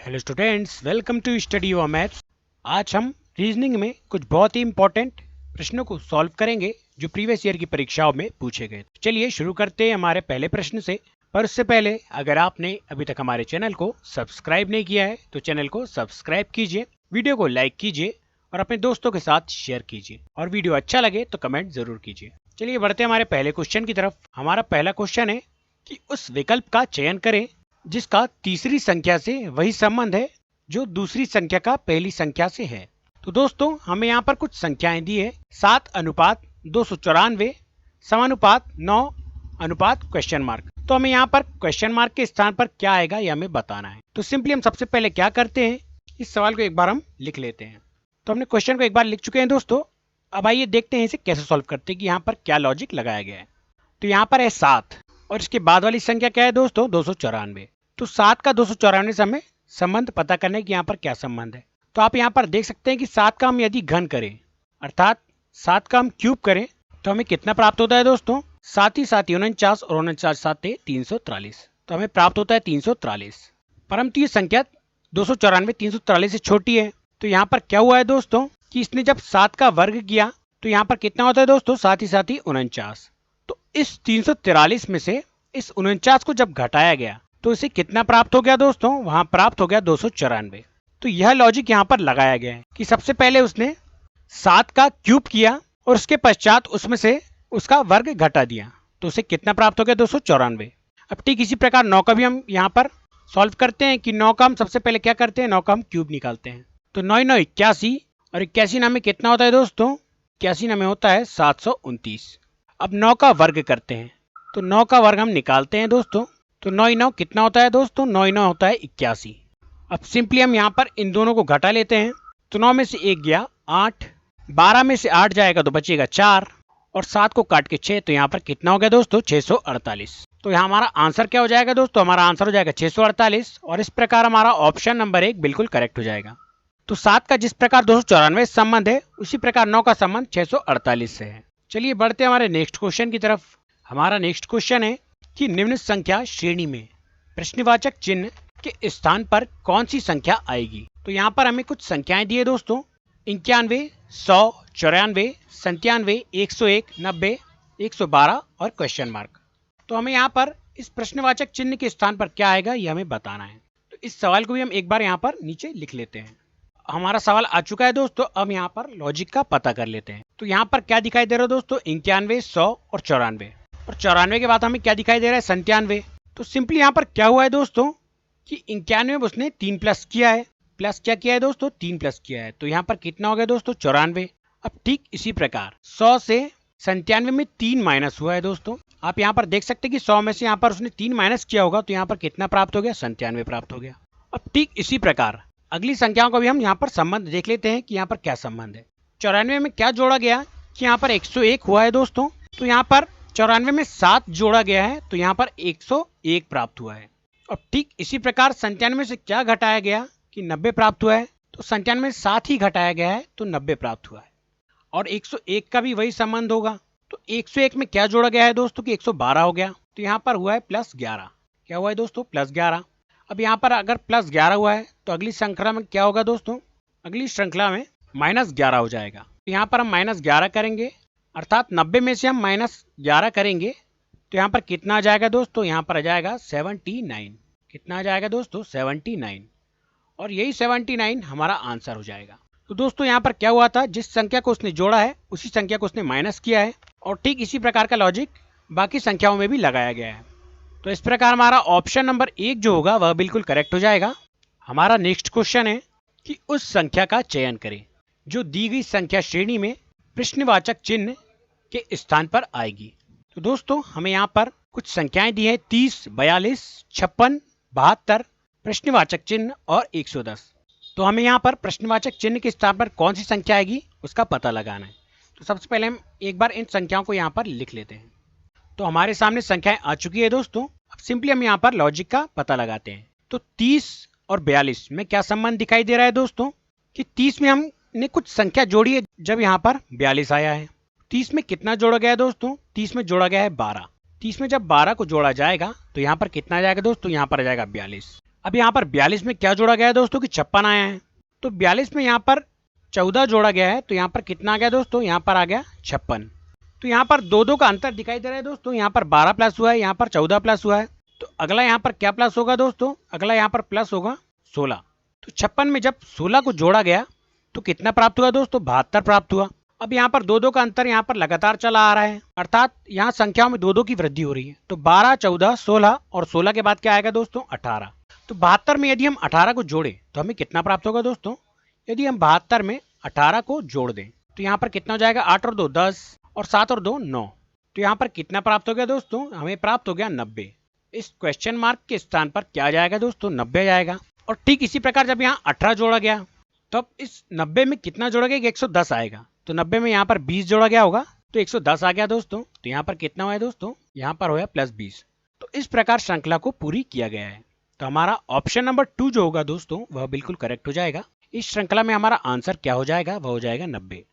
Hello students, welcome to study your maths. आज हम reasoning में कुछ बहुत ही इंपॉर्टेंट प्रश्नों को सॉल्व करेंगे जो प्रीवियस ईयर की परीक्षाओं में पूछे गए। चलिए शुरू करते हैं हमारे पहले प्रश्न से। पर उससे पहले अगर आपने अभी तक हमारे चैनल को सब्सक्राइब नहीं किया है तो चैनल को सब्सक्राइब कीजिए, वीडियो को लाइक कीजिए और अपने दोस्तों के साथ शेयर कीजिए और वीडियो अच्छा लगे तो कमेंट जरूर कीजिए। चलिए बढ़ते हैं हमारे पहले क्वेश्चन की तरफ। हमारा पहला क्वेश्चन है कि उस विकल्प का चयन करें जिसका तीसरी संख्या से वही संबंध है जो दूसरी संख्या का पहली संख्या से है। तो दोस्तों हमें यहाँ पर कुछ संख्याएं दी है 7:294 समानुपात 9 अनुपात क्वेश्चन मार्क। तो हमें यहाँ पर क्वेश्चन मार्क के स्थान पर क्या आएगा यह हमें बताना है। तो सिंपली हम सबसे पहले क्या करते हैं, इस सवाल को एक बार हम लिख लेते हैं। तो हमने क्वेश्चन को एक बार लिख चुके हैं दोस्तों। अब आइए देखते हैं इसे कैसे सॉल्व करते हैं कि यहाँ पर क्या लॉजिक लगाया गया है। तो यहाँ पर है 7 और इसके बाद वाली संख्या क्या है दोस्तों, 294। तो 7 का 294 से हमें संबंध पता करने की यहाँ पर क्या संबंध है। तो आप यहाँ पर देख सकते हैं कि 7 का हम यदि घन करें अर्थात 7 का हम क्यूब करें तो हमें कितना प्राप्त होता है दोस्तों, 7 ही 7 49 और 49 7 343। तो हमें प्राप्त होता है 343। परंतु ये संख्या 294 343 से छोटी है। तो यहाँ पर क्या हुआ है दोस्तों कि इसने जब 7 का वर्ग किया तो यहाँ पर कितना होता है दोस्तों, 7 ही 7 49। तो इस 343 में से इस 49 को जब घटाया गया तो इसे कितना प्राप्त हो गया दोस्तों, वहां प्राप्त हो गया 294। तो यह लॉजिक यहाँ पर लगाया गया है कि सबसे पहले उसने 7 का क्यूब किया और उसके पश्चात उसमें से उसका वर्ग घटा दिया तो उसे कितना प्राप्त हो गया, 294। अब ठीक इसी प्रकार 9 का भी हम यहाँ पर सॉल्व करते हैं कि 9 का हम सबसे पहले क्या करते हैं, 9 का हम क्यूब निकालते हैं। तो 9 9 81 और 81 नाम में कितना होता है दोस्तों, 81 नाम में होता है 729। अब 9 का वर्ग करते हैं तो 9 का वर्ग हम निकालते हैं दोस्तों। तो 9 9 कितना होता है दोस्तों, 9 9 होता है 81। अब सिंपली हम यहाँ पर इन दोनों को घटा लेते हैं। तो 9 में से 1 गया 8, 12 में से 8 जाएगा तो बचेगा 4 और 7 को काट के 6। तो यहाँ पर कितना हो गया दोस्तों, 648। तो यहाँ हमारा आंसर क्या हो जाएगा दोस्तों, हमारा आंसर हो जाएगा 648 और इस प्रकार हमारा ऑप्शन नंबर 1 बिल्कुल करेक्ट हो जाएगा। तो 7 का जिस प्रकार 294 संबंध है उसी प्रकार 9 का संबंध 648 से है। चलिए बढ़ते हैं हमारे नेक्स्ट क्वेश्चन की तरफ। हमारा नेक्स्ट क्वेश्चन है कि निम्न संख्या श्रेणी में प्रश्नवाचक चिन्ह के स्थान पर कौन सी संख्या आएगी। तो यहाँ पर हमें कुछ संख्याएं दी है दोस्तों, 91 100 94 97 101 90 112 और क्वेश्चन मार्क। तो हमें यहाँ पर इस प्रश्नवाचक चिन्ह के स्थान पर क्या आएगा ये हमें बताना है। तो इस सवाल को भी हम एक बार यहाँ पर नीचे लिख लेते हैं। हमारा सवाल आ चुका है दोस्तों। अब यहाँ पर लॉजिक का पता कर लेते हैं। तो यहाँ पर क्या दिखाई दे रहा है दोस्तों, 91 100 और 94 और 94 के बाद हमें क्या दिखाई दे रहा है, 97। तो सिंपली यहाँ पर क्या हुआ है दोस्तों कि 91 में उसने 3 प्लस किया है। प्लस क्या किया है दोस्तों, 3 प्लस किया है। तो यहाँ पर कितना हो गया दोस्तों, 94। अब ठीक इसी प्रकार 100 से 97 में 3 माइनस हुआ है दोस्तों। आप यहाँ पर देख सकते हैं कि 100 में से यहाँ पर उसने 3 माइनस किया होगा तो यहाँ पर कितना प्राप्त हो गया, 97 प्राप्त हो गया। अब ठीक इसी प्रकार अगली संख्याओं का भी हम यहाँ पर संबंध देख लेते हैं कि यहाँ पर क्या संबंध है। 94 में क्या जोड़ा गया कि यहाँ पर 101 हुआ है दोस्तों। तो यहाँ पर 94 में 7 जोड़ा गया है तो यहाँ पर 101 प्राप्त हुआ है। अब ठीक इसी प्रकार 97 से क्या घटाया गया कि 90 प्राप्त हुआ है। तो 97 में 7 ही घटाया गया है तो 90 प्राप्त हुआ है। और 101 का भी वही संबंध होगा। तो 101 में क्या जोड़ा गया है दोस्तों कि 112 हो गया। तो यहाँ पर हुआ है +11। क्या हुआ है दोस्तों, +11। अब यहाँ पर अगर +11 हुआ है तो अगली श्रृंखला में क्या होगा दोस्तों, अगली श्रृंखला में -11 हो जाएगा। तो यहाँ पर हम -11 करेंगे अर्थात 90 में से हम -11 करेंगे तो यहाँ पर कितना आ जाएगा दोस्तों, यहाँ पर आ जाएगा 79। कितना आ जाएगा दोस्तों, 79। और यही 79 हमारा आंसर हो जाएगा। तो दोस्तों यहाँ पर क्या हुआ था, जिस संख्या को उसने जोड़ा है उसी संख्या को उसने माइनस किया है और ठीक इसी प्रकार का लॉजिक बाकी संख्याओं में भी लगाया गया है। तो इस प्रकार हमारा ऑप्शन नंबर 1 जो होगा वह बिल्कुल करेक्ट हो जाएगा। हमारा नेक्स्ट क्वेश्चन है कि उस संख्या का चयन करें जो दी गई संख्या श्रेणी में प्रश्नवाचक चिन्ह के स्थान पर आएगी। तो दोस्तों हमें यहाँ पर कुछ संख्याएं दी है 30 42 56 72 प्रश्नवाचक चिन्ह और 110। तो हमें यहाँ पर प्रश्नवाचक चिन्ह के स्थान पर कौन सी संख्या आएगी उसका पता लगाना है। तो सबसे पहले हम एक बार इन संख्याओं को यहाँ पर लिख लेते हैं। तो हमारे सामने संख्याएं आ चुकी है दोस्तों। अब सिंपली हम यहाँ पर लॉजिक का पता लगाते हैं। तो 30 और 42 में क्या संबंध दिखाई दे रहा है दोस्तों कि 30 में हमने कुछ संख्या जोड़ी है जब यहाँ पर 42 आया है। 30 में कितना जोड़ा गया है दोस्तों, 30 में जोड़ा गया है 12। 30 में जब 12 को जोड़ा जाएगा तो यहाँ पर कितना आ जाएगा दोस्तों, यहाँ पर आ जाएगा 42। अब यहाँ पर 42 में क्या जोड़ा गया है दोस्तों कि 56 आया है, तो 42 में यहाँ पर 14 जोड़ा गया है, तो यहाँ पर कितना आ गया दोस्तों, यहाँ पर आ गया 56। तो यहाँ पर दो दो का अंतर दिखाई दे रहा है दोस्तों, यहाँ पर 12 प्लस हुआ है, यहाँ पर 14 प्लस हुआ है। तो अगला यहाँ पर क्या प्लस होगा दोस्तों, अगला यहाँ पर प्लस होगा 16। तो 56 में जब 16 को जोड़ा गया तो कितना प्राप्त हुआ दोस्तों, 72 प्राप्त हुआ। अब यहाँ पर दो दो का अंतर यहाँ पर लगातार चला आ रहा है, अर्थात यहाँ संख्याओं में दो दो की वृद्धि हो रही है। तो 12, 14, 16 और 16 के बाद क्या आएगा दोस्तों, 18। तो 72 में यदि हम 18 को जोड़े तो हमें कितना प्राप्त होगा दोस्तों, यदि हम 72 में 18 को जोड़ दें तो यहाँ पर कितना हो जाएगा, 8 और 2 10 और 7 और 2 9। तो यहाँ पर कितना प्राप्त हो गया दोस्तों, हमें प्राप्त हो गया 90। इस क्वेश्चन मार्क के स्थान पर क्या आ जाएगा दोस्तों, 90 जाएगा। और ठीक इसी प्रकार जब यहाँ 18 जोड़ा गया तो अब इस 90 में कितना जोड़ा गया, 110 आएगा। तो 90 में यहाँ पर 20 जोड़ा गया होगा तो 110 आ गया दोस्तों। तो यहाँ पर कितना हुआ है दोस्तों, यहाँ पर हुआ +20। तो इस प्रकार श्रृंखला को पूरी किया गया है। तो हमारा ऑप्शन नंबर 2 जो होगा दोस्तों वह बिल्कुल करेक्ट हो जाएगा। इस श्रृंखला में हमारा आंसर क्या हो जाएगा, वह हो जाएगा 90।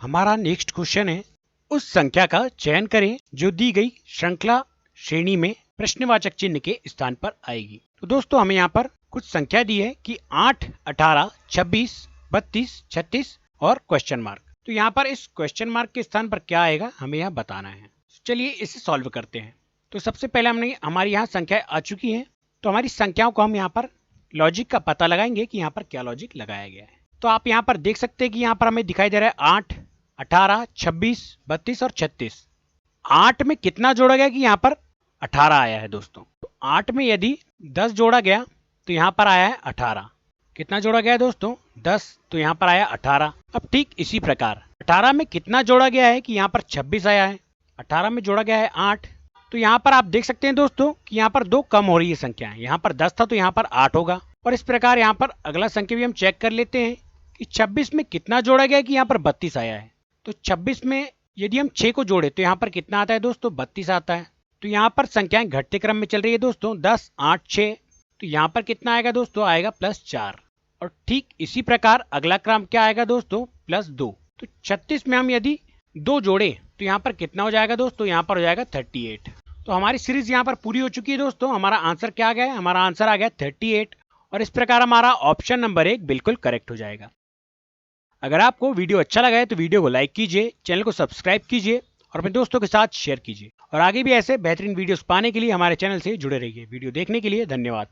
हमारा नेक्स्ट क्वेश्चन है, उस संख्या का चयन करें जो दी गई श्रृंखला श्रेणी में प्रश्नवाचक चिन्ह के स्थान पर आएगी। तो दोस्तों हमें यहाँ पर कुछ संख्या दी है कि 8, 18, 26, 32, 36 और क्वेश्चन मार्क। तो यहाँ पर इस क्वेश्चन मार्क के स्थान पर क्या आएगा हमें यहाँ बताना है। चलिए इसे सॉल्व करते हैं। तो सबसे पहले हमारी यहाँ संख्या आ चुकी है, तो हमारी संख्याओं को हम यहाँ पर लॉजिक का पता लगाएंगे कि यहाँ पर क्या लॉजिक लगाया गया है। तो आप यहाँ पर देख सकते हैं कि यहाँ पर हमें दिखाई दे रहा है 8, 18, 26, 32 और 36। 8 में कितना जोड़ा गया कि यहाँ पर 18 आया है दोस्तों। तो 8 में यदि 10 जोड़ा गया तो यहाँ पर आया है 18। कितना जोड़ा गया है दोस्तों, 10, तो यहाँ पर आया 18। अब ठीक इसी प्रकार 18 में कितना जोड़ा गया है कि यहाँ पर 26 आया है। 18 में जोड़ा गया है 8। तो यहाँ पर आप देख सकते हैं दोस्तों कि यहाँ पर 2 कम हो रही है संख्या, यहाँ पर 10 था तो यहाँ पर 8 होगा। और इस प्रकार यहाँ पर अगला संख्या भी हम चेक कर लेते हैं कि 26 में कितना जोड़ा गया कि यहाँ पर 32 आया है। तो 26 में यदि हम 6 को जोड़े तो यहाँ पर कितना आता है दोस्तों, 32 आता है। तो यहाँ पर संख्याएं घटते क्रम में चल रही है दोस्तों, 10, 8, 6। तो यहाँ पर कितना आएगा दोस्तों, आएगा +4। और ठीक इसी प्रकार अगला क्रम क्या आएगा दोस्तों, +2। तो 36 में हम यदि 2 जोड़े तो यहाँ पर कितना हो जाएगा दोस्तों, यहाँ पर हो जाएगा 38। तो हमारी सीरीज यहाँ पर पूरी हो चुकी है दोस्तों। हमारा आंसर क्या आ गया है, हमारा आंसर आ गया 38। और इस प्रकार हमारा ऑप्शन नंबर 1 बिल्कुल करेक्ट हो जाएगा। अगर आपको वीडियो अच्छा लगा है तो वीडियो को लाइक कीजिए, चैनल को सब्सक्राइब कीजिए और अपने दोस्तों के साथ शेयर कीजिए। और आगे भी ऐसे बेहतरीन वीडियोस पाने के लिए हमारे चैनल से जुड़े रहिए। वीडियो देखने के लिए धन्यवाद।